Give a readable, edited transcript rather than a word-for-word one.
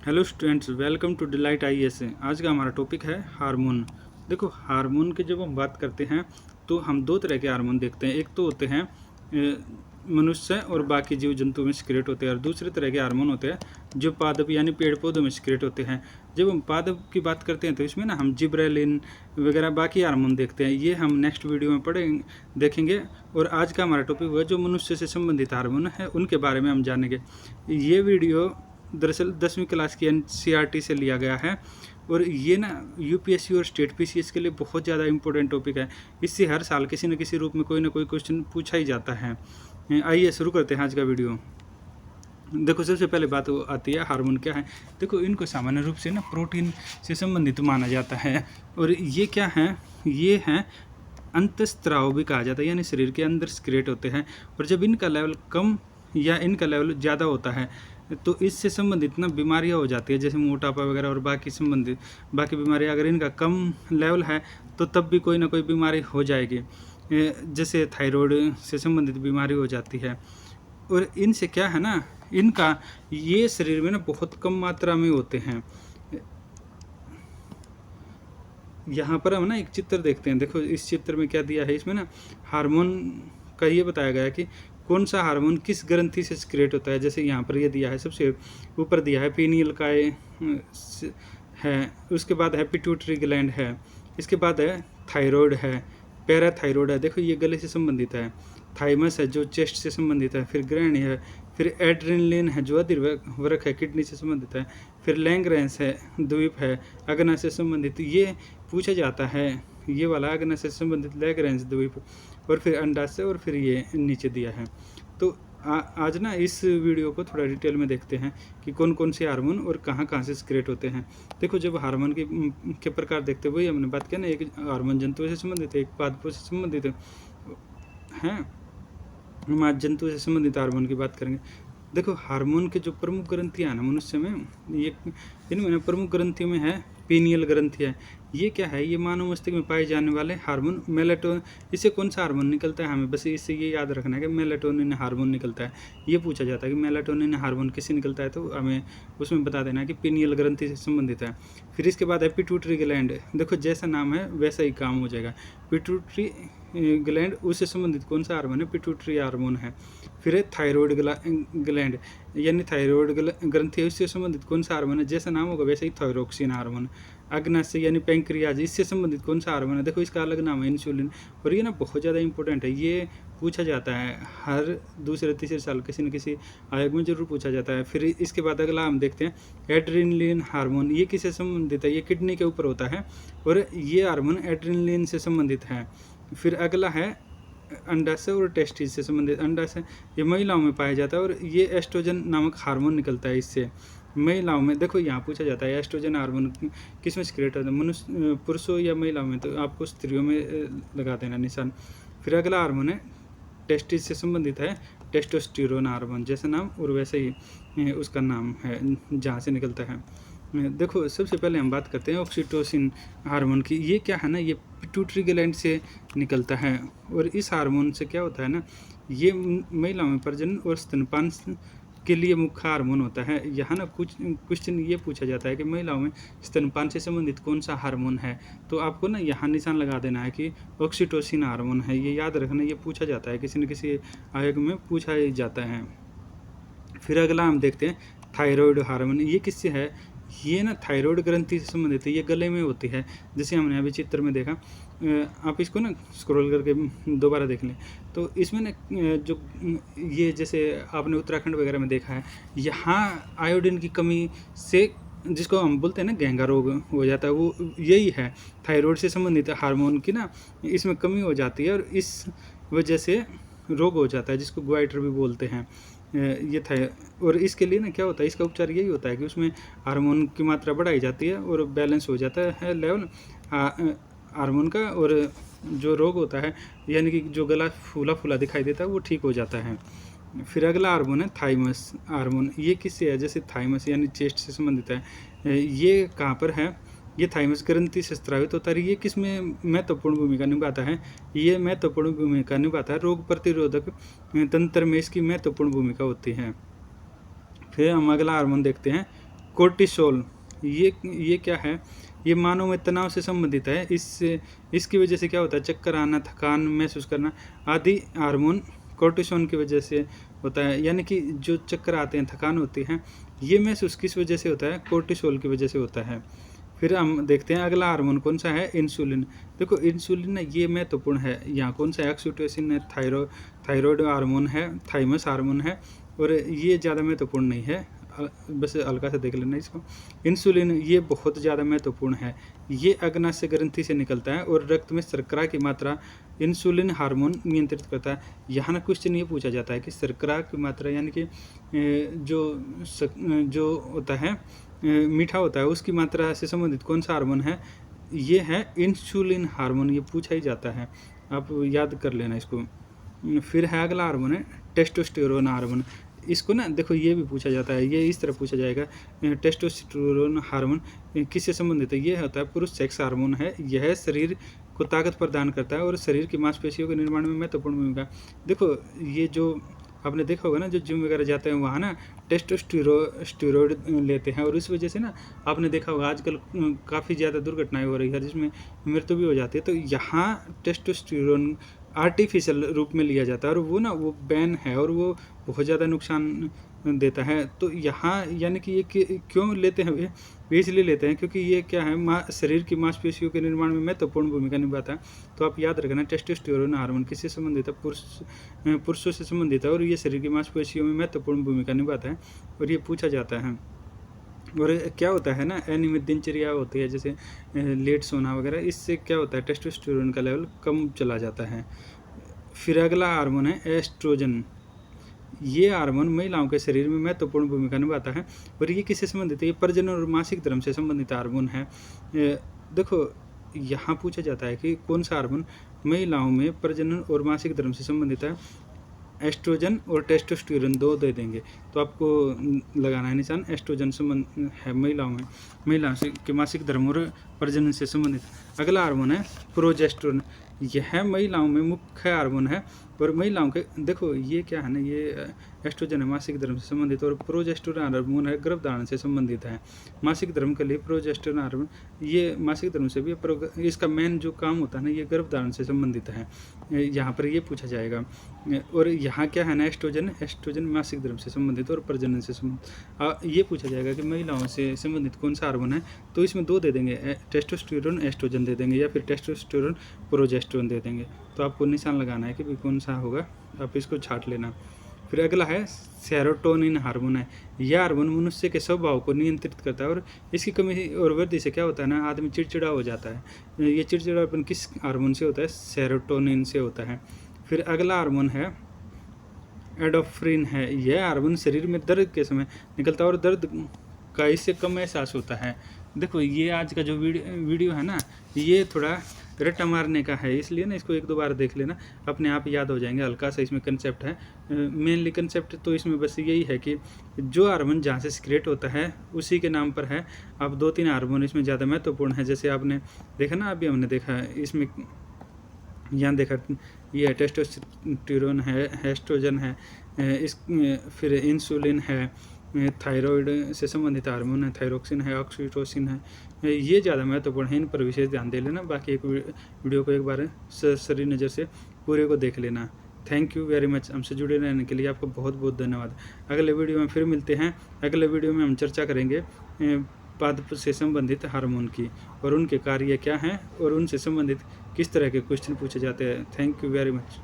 Hello students, welcome to Delight IAS. आज का हमारा टॉपिक है हार्मोन। देखो, हार्मोन की जब हम बात करते हैं तो हम दो तरह के हार्मोन देखते हैं। एक तो होते हैं मनुष्य और बाकी जीव जंतु में सिक्रेट होते हैं, और दूसरे तरह के हार्मोन होते हैं जो पादप यानी पेड़ पौधों में सिक्रेट होते हैं। जब हम पादप की बात करते हैं तो इसमें ना हम जिब्रेलिन वगैरह बाकी हार्मोन देखते हैं। ये हम नेक्स्ट वीडियो में देखेंगे। और आज का हमारा टॉपिक हुआ जो मनुष्य से संबंधित हार्मोन है उनके बारे में हम जानेंगे। ये वीडियो दरअसल 10वीं क्लास की एनसीईआरटी से लिया गया है, और ये ना यूपीएससी और स्टेट पीसीएस के लिए बहुत ज़्यादा इंपॉर्टेंट टॉपिक है। इससे हर साल किसी न किसी रूप में कोई ना कोई क्वेश्चन पूछा ही जाता है। आइए शुरू करते हैं आज का वीडियो। देखो, सबसे पहले बात आती है हार्मोन क्या है। देखो, इनको सामान्य रूप से ना प्रोटीन से संबंधित माना जाता है, और ये क्या है, ये हैं अंतःस्राव भी कहा जाता है, यानी शरीर के अंदर सिक्रेट होते हैं। और जब इनका लेवल कम या इनका लेवल ज़्यादा होता है तो इससे संबंधित ना बीमारियां हो जाती है, जैसे मोटापा वगैरह और बाकी बीमारियां। अगर इनका कम लेवल है तो तब भी कोई ना कोई बीमारी हो जाएगी, जैसे थायराइड से संबंधित बीमारी हो जाती है। और इनसे क्या है ना, इनका ये शरीर में ना बहुत कम मात्रा में होते हैं। यहाँ पर हम ना एक चित्र देखते हैं। देखो, इस चित्र में क्या दिया है, इसमें ना हार्मोन का ये बताया गया है कि कौन सा हार्मोन किस ग्रंथि से सिक्रेट होता है। जैसे यहाँ पर ये दिया है, सबसे ऊपर दिया है पीनियल का है, उसके बाद है पिट्यूटरी ग्लैंड है, इसके बाद है थायराइड है, पैराथायराइड है। देखो, ये गले से संबंधित है। थाइमस है जो चेस्ट से संबंधित है, फिर ग्रहणी है, फिर एड्रेनलिन है जो अधिवृक्क है, किडनी से संबंधित है, फिर लैंग्रेंस है, द्वीप है, अग्ना से संबंधित। ये पूछा जाता है, ये वाला अग्ना से संबंधित लैंग्रेंस द्वीप, और फिर अंडाशय, और फिर ये नीचे दिया है। तो आज ना इस वीडियो को थोड़ा डिटेल में देखते हैं कि कौन कौन से हार्मोन और कहाँ कहाँ से सिक्रेट होते हैं। देखो, जब हार्मोन के प्रकार देखते हुए हमने बात किया ना, एक हार्मोन जंतुओं से संबंधित है, एक पादपों से संबंधित है। हम आज जंतु से संबंधित हार्मोन की बात करेंगे। देखो, हार्मोन के जो प्रमुख ग्रंथियाँ हैं ना मनुष्य में, ये इनमें प्रमुख ग्रंथियों में है पीनियल ग्रंथि है। ये क्या है, ये मानव मस्तिष्क में पाए जाने वाले हार्मोन मेलाटोनिन। इससे कौन सा हार्मोन निकलता है, हमें बस इससे ये याद रखना है कि मेलाटोनिन हार्मोन निकलता है। ये पूछा जाता है कि मेलाटोनिन हार्मोन किससे निकलता है, तो हमें उसमें बता देना है कि पीनियल ग्रंथि से संबंधित है। फिर इसके बाद है पिट्यूटरी ग्लैंड। देखो, जैसा नाम है वैसा ही काम हो जाएगा। पिट्यूटरी ग्लैंड, उससे संबंधित कौन सा हार्मोन है, पिट्यूटरी हार्मोन है। फिर है थायराइड ग्लैंड, यानी थायराइड ग्रंथि, उससे संबंधित कौन सा हार्मोन है, जैसा नाम होगा वैसे ही थायरोक्सिन हार्मोन। अग्नाशय यानी पैंक्रियाज, इससे संबंधित कौन सा हार्मोन है, देखो इसका अलग नाम है इंसुलिन। और ये ना बहुत ज़्यादा इंपॉर्टेंट है, ये पूछा जाता है हर दूसरे तीसरे साल किसी न किसी आयोग में जरूर पूछा जाता है। फिर इसके बाद अगला हम देखते हैं एड्रेनलिन हार्मोन। ये किससे संबंधित है, ये किडनी के ऊपर होता है, और ये हार्मोन एड्रेनलिन से संबंधित है। फिर अगला है अंडाशय और टेस्टिस से संबंधित। अंडाशय ये महिलाओं में पाया जाता है, और ये एस्ट्रोजन नामक हार्मोन निकलता है इससे महिलाओं में। देखो, यहाँ पूछा जाता है एस्ट्रोजन हार्मोन किस में सिक्रेट होता है, मनुष्य पुरुषों या महिलाओं में, तो आपको स्त्रियों में लगा देना निशान। फिर अगला हार्मोन है टेस्टिस से संबंधित है टेस्टोस्टेरोन हार्मोन, जैसा नाम और वैसे ही उसका नाम है जहाँ से निकलता है। देखो, सबसे पहले हम बात करते हैं ऑक्सीटोसिन हार्मोन की। ये क्या है ना, ये पिट्यूटरी ग्लैंड से निकलता है, और इस हार्मोन से क्या होता है ना, ये महिलाओं में प्रजनन और स्तनपान के लिए मुख्य हार्मोन होता है। यहाँ ना कुछ क्वेश्चन ये पूछा जाता है कि महिलाओं में स्तनपान से संबंधित कौन सा हार्मोन है, तो आपको ना यहाँ निशान लगा देना है कि ऑक्सीटोसिन हार्मोन है। ये याद रखना, ये पूछा जाता है, किसी न किसी आयोग में पूछा ही जाता है। फिर अगला हम देखते हैं थायराइड हार्मोन। ये किससे है, ये ना थायराइड ग्रंथि से संबंधित है, ये गले में होती है, जैसे हमने अभी चित्र में देखा। आप इसको ना स्क्रॉल करके दोबारा देख लें, तो इसमें ना जो ये जैसे आपने उत्तराखंड वगैरह में देखा है, यहाँ आयोडीन की कमी से जिसको हम बोलते हैं ना गहंगा रोग हो जाता है, वो यही है, थायराइड से संबंधित हार्मोन की ना इसमें कमी हो जाती है, और इस वजह से रोग हो जाता है जिसको ग्वाइटर भी बोलते हैं। ये था। और इसके लिए ना क्या होता है, इसका उपचार यही होता है कि उसमें हार्मोन की मात्रा बढ़ाई जाती है और बैलेंस हो जाता है लेवल हार्मोन का, और जो रोग होता है यानी कि जो गला फूला फूला दिखाई देता है वो ठीक हो जाता है। फिर अगला हार्मोन है थाइमस हार्मोन। ये किससे है, जैसे थाइमस यानी चेस्ट से संबंधित है। ये कहाँ पर है, ये थाइमस ग्रंथि से स्रावित होता है। ये किस में महत्वपूर्ण भूमिका निभाता है, ये महत्वपूर्ण भूमिका निभाता है रोग प्रतिरोधक तंत्र में, इसकी महत्वपूर्ण भूमिका होती है। फिर हम अगला हार्मोन देखते हैं कोर्टिसोल, ये क्या है, ये मानव में तनाव से संबंधित है। इसकी वजह से क्या होता है, चक्कर आना, थकान महसूस करना आदि हार्मोन कोर्टिसोल की वजह से होता है। यानी कि जो चक्कर आते हैं, थकान होती है, ये महसूस किस वजह से होता है, कोर्टिसोल की वजह से होता है। फिर हम देखते हैं अगला हार्मोन कौन सा है, इंसुलिन। देखो इंसुलिन ना ये महत्वपूर्ण है। यहाँ कौन सा है, ऑक्सीटोसिन है, थायराइड हार्मोन है, थाइमस हार्मोन है, और ये ज़्यादा महत्वपूर्ण नहीं है, बस हल्का सा देख लेना इसको। इंसुलिन ये बहुत ज़्यादा महत्वपूर्ण है। ये अग्नाशय ग्रंथि से निकलता है और रक्त में शर्करा की मात्रा इंसुलिन हार्मोन नियंत्रित करता है। यहाँ ना क्वेश्चन ये पूछा जाता है कि शर्करा की मात्रा यानी कि जो होता है मीठा होता है, उसकी मात्रा से संबंधित कौन सा हार्मोन है, ये है इंसुलिन हार्मोन। ये पूछा ही जाता है, आप याद कर लेना इसको। फिर है अगला हार्मोन है टेस्टोस्टेरोन हार्मोन। इसको ना देखो ये भी पूछा जाता है, ये इस तरह पूछा जाएगा, टेस्टोस्टेरोन हार्मोन किससे संबंधित है। ये होता है पुरुष सेक्स हार्मोन है। यह शरीर को ताकत प्रदान करता है और शरीर की मांसपेशियों के निर्माण में महत्वपूर्ण भूमिका। देखो ये जो आपने देखा होगा ना, जो जिम वगैरह जाते हैं वहाँ ना टेस्टोस्टेरॉइड लेते हैं, और इस वजह से ना आपने देखा होगा आजकल काफ़ी ज़्यादा दुर्घटनाएं हो रही है जिसमें मृत्यु भी हो जाती है। तो यहाँ टेस्टोस्टेरोन आर्टिफिशियल रूप में लिया जाता है, और वो ना वो बैन है और वो बहुत ज़्यादा नुकसान देता है। तो यहाँ यानी कि ये क्यों लेते हैं वे इसलिए लेते हैं क्योंकि ये क्या है, शरीर की मांसपेशियों के निर्माण में महत्वपूर्ण भूमिका निभाता है। तो आप याद रखना टेस्टोस्टेरोन हार्मोन किससे संबंधित है, पुरुषों से संबंधित है, और ये शरीर की मांसपेशियों में महत्वपूर्ण भूमिका निभाता है, और ये पूछा जाता है। और क्या होता है ना, अनियमित दिनचर्या होती है जैसे लेट सोना वगैरह, इससे क्या होता है टेस्टोस्टेरोन का लेवल कम चला जाता है। फिर अगला हार्मोन है एस्ट्रोजन। ये हार्मोन महिलाओं के शरीर में महत्वपूर्ण भूमिका निभाता है, और ये किससे संबंधित है, ये प्रजनन और मासिक धर्म से संबंधित हार्मोन है। देखो यहाँ पूछा जाता है कि कौन सा हार्मोन महिलाओं में प्रजनन और मासिक धर्म से संबंधित है। एस्ट्रोजन और टेस्टोस्टेरोन दो दे देंगे, तो आपको लगाना है निशान। एस्ट्रोजन संबंध है महिलाओं से के मासिक धर्म और प्रजनन से संबंधित। अगला हार्मोन है प्रोजेस्टेरोन। यह महिलाओं में मुख्य हार्मोन है, और महिलाओं के देखो ये क्या है ना, ये एस्ट्रोजन है मासिक धर्म से संबंधित, और प्रोजेस्टेरोन हार्मोन है गर्भधारण से संबंधित है। मासिक धर्म के लिए प्रोजेस्टेरोन हार्मोन ये मासिक धर्म से भी, इसका मेन जो काम होता है ना, ये गर्भधारण से संबंधित है। यहाँ पर ये पूछा जाएगा। और यहाँ क्या है ना, एस्ट्रोजन मासिक धर्म से संबंधित और प्रजनन से संबंधित। ये पूछा जाएगा कि महिलाओं से संबंधित कौन सा हार्मोन है, तो इसमें दो दे देंगे, टेस्टोस्टेरोन एस्ट्रोजन दे देंगे, या फिर टेस्टोस्टेरोन प्रोजेस्टेरोन दे देंगे। तो आपको निशान लगाना है कि भाई कौन सा होगा, आप इसको छाट लेना। फिर अगला है सेरोटोनिन हार्मोन है। यह हार्मोन मनुष्य के स्वभाव को नियंत्रित करता है, और इसकी कमी और वृद्धि से क्या होता है ना, आदमी चिड़चिड़ा हो जाता है। ये चिड़चिड़ापन किस हार्मोन से होता है, सेरोटोनिन से होता है। फिर अगला हार्मोन है एडोफ्रिन है। यह हार्मोन शरीर में दर्द के समय निकलता है और दर्द का इससे कम एहसास होता है। देखो ये आज का जो वीडियो है ना, ये थोड़ा रट्टा मारने का है, इसलिए ना इसको एक दो बार देख लेना, अपने आप याद हो जाएंगे। हल्का सा इसमें कंसेप्ट है, मेनली कंसेप्ट तो इसमें बस यही है कि जो हार्मोन जहाँ से सिक्रेट होता है उसी के नाम पर है। अब दो तीन हार्मोन इसमें ज़्यादा महत्वपूर्ण है, जैसे आपने देखा ना, अभी हमने देखा इसमें यहाँ देखा, ये टेस्टोस्टेरोन है, एस्ट्रोजन है, फिर इंसुलिन है, थायराइड से संबंधित हार्मोन है, थायरोक्सिन है, ऑक्सीटोसिन है, ये ज़्यादा महत्वपूर्ण है। इन पर विशेष ध्यान दे लेना। बाकी एक वीडियो को एक बार सरी नज़र से पूरे को देख लेना। Thank you very much. हमसे जुड़े रहने के लिए आपको बहुत बहुत धन्यवाद। अगले वीडियो में फिर मिलते हैं। अगले वीडियो में हम चर्चा करेंगे पादप से संबंधित हार्मोन की, और उनके कार्य क्या हैं, और उनसे संबंधित किस तरह के क्वेश्चन पूछे जाते हैं। Thank you very much.